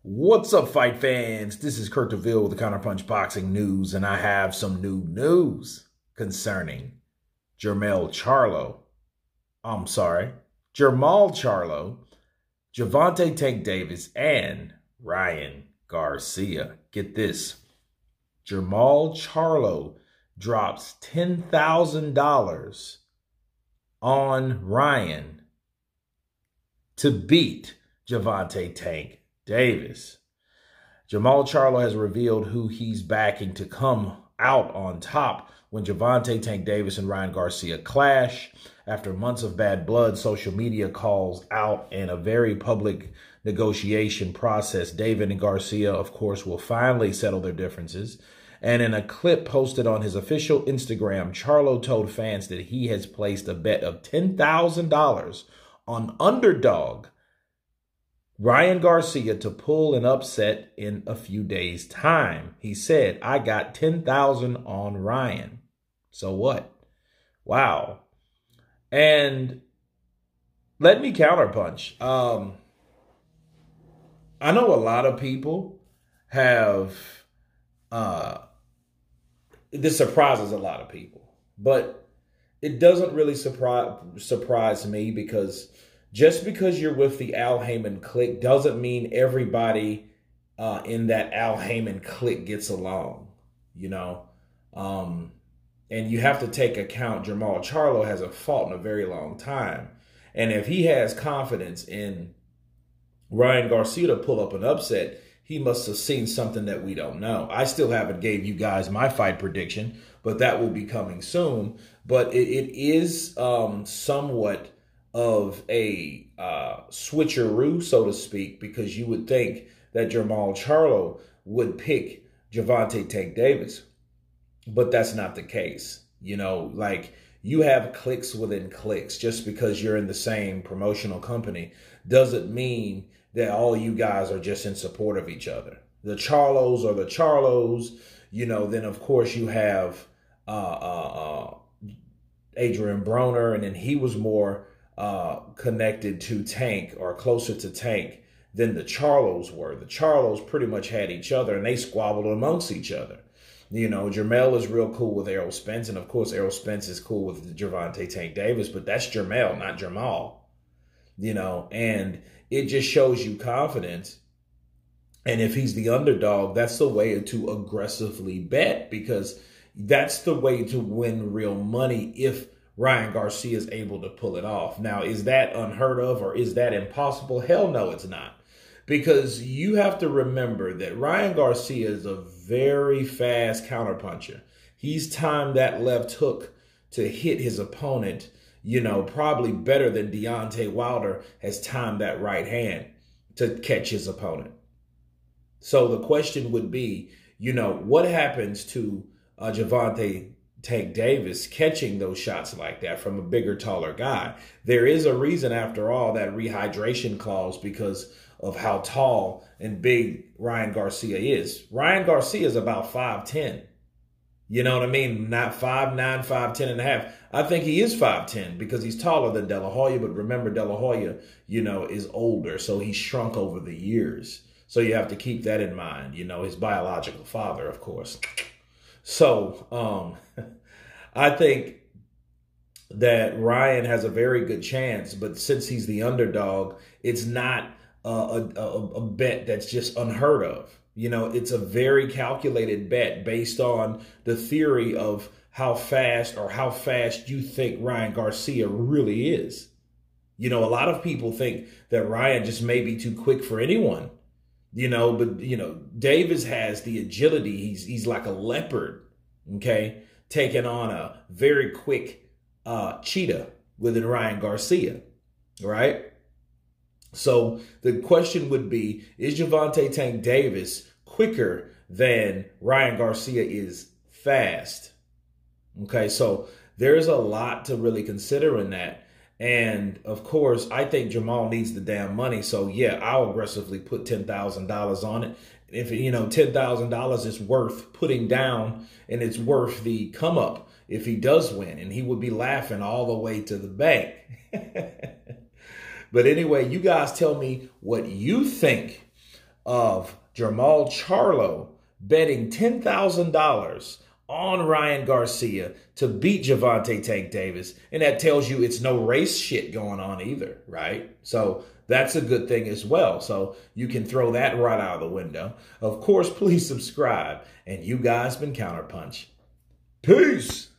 What's up, fight fans? This is Kurt DeVille with the Counterpunch Boxing News, and I have some new news concerning Jermall Charlo, Gervonta Tank Davis, and Ryan Garcia. Get this. Jermall Charlo drops $10,000 on Ryan to beat Gervonta Tank Davis. Jermall Charlo has revealed who he's backing to come out on top when Gervonta Tank Davis and Ryan Garcia clash. After months of bad blood, social media calls out, and a very public negotiation process, David and Garcia, of course, will finally settle their differences. And in a clip posted on his official Instagram, Charlo told fans that he has placed a bet of $10,000 on underdog Ryan Garcia to pull an upset in a few days' time. He said, "I got 10,000 on Ryan." So what? Wow. And let me counterpunch. I know a lot of people have, this surprises a lot of people, but it doesn't really surprise me, because just because you're with the Al Haymon clique doesn't mean everybody in that Al Haymon clique gets along, you know. And you have to take account Jermall Charlo hasn't fought in a very long time. And if he has confidence in Ryan Garcia to pull up an upset, he must have seen something that we don't know. I still haven't gave you guys my fight prediction, but that will be coming soon. But it is somewhat of a switcheroo, so to speak, because you would think that Jermall Charlo would pick Gervonta Tank Davis, but that's not the case. You know, like, you have cliques within cliques. Just because you're in the same promotional company doesn't mean that all you guys are just in support of each other. The Charlos are the Charlos, you know. Then of course you have Adrian Broner, and then he was more connected to Tank, or closer to Tank, than the Charlos were. The Charlos pretty much had each other, and they squabbled amongst each other. You know, Jermall is real cool with Errol Spence, and of course Errol Spence is cool with Gervonta Tank Davis, but that's Jermall, not Jermall. You know, and it just shows you confidence. And if he's the underdog, that's the way to aggressively bet, because that's the way to win real money if Ryan Garcia is able to pull it off. Now, is that unheard of, or is that impossible? Hell no, it's not. Because you have to remember that Ryan Garcia is a very fast counterpuncher. He's timed that left hook to hit his opponent, you know, probably better than Deontay Wilder has timed that right hand to catch his opponent. So the question would be, you know, what happens to Gervonta Tank Davis catching those shots like that from a bigger, taller guy? There is a reason, after all, that rehydration clause, because of how tall and big Ryan Garcia is. Ryan Garcia is about 5'10". You know what I mean? Not 5'9", 5'10 and a half. I think he is 5'10", because he's taller than De La Hoya. But remember, De La Hoya, you know, is older, so he's shrunk over the years. So you have to keep that in mind. You know, his biological father, of course. So I think that Ryan has a very good chance, but since he's the underdog, it's not a bet that's just unheard of. You know, it's a very calculated bet based on the theory of how fast you think Ryan Garcia really is. You know, a lot of people think that Ryan just may be too quick for anyone, you know, but, you know, Davis has the agility. He's like a leopard, okay, taking on a very quick cheetah within Ryan Garcia, right? So the question would be, is Gervonta Tank Davis quicker than Ryan Garcia is fast? Okay, so there's a lot to really consider in that. And of course, I think Jermall needs the damn money. So yeah, I'll aggressively put $10,000 on it. If, you know, $10,000 is worth putting down, and it's worth the come up if he does win, and he would be laughing all the way to the bank. But anyway, you guys tell me what you think of Jermall Charlo betting $10,000 on Ryan Garcia to beat Gervonta Tank Davis. And that tells you it's no race shit going on either, right? So that's a good thing as well. So you can throw that right out of the window. Of course, please subscribe. And you guys been Counterpunch. Peace.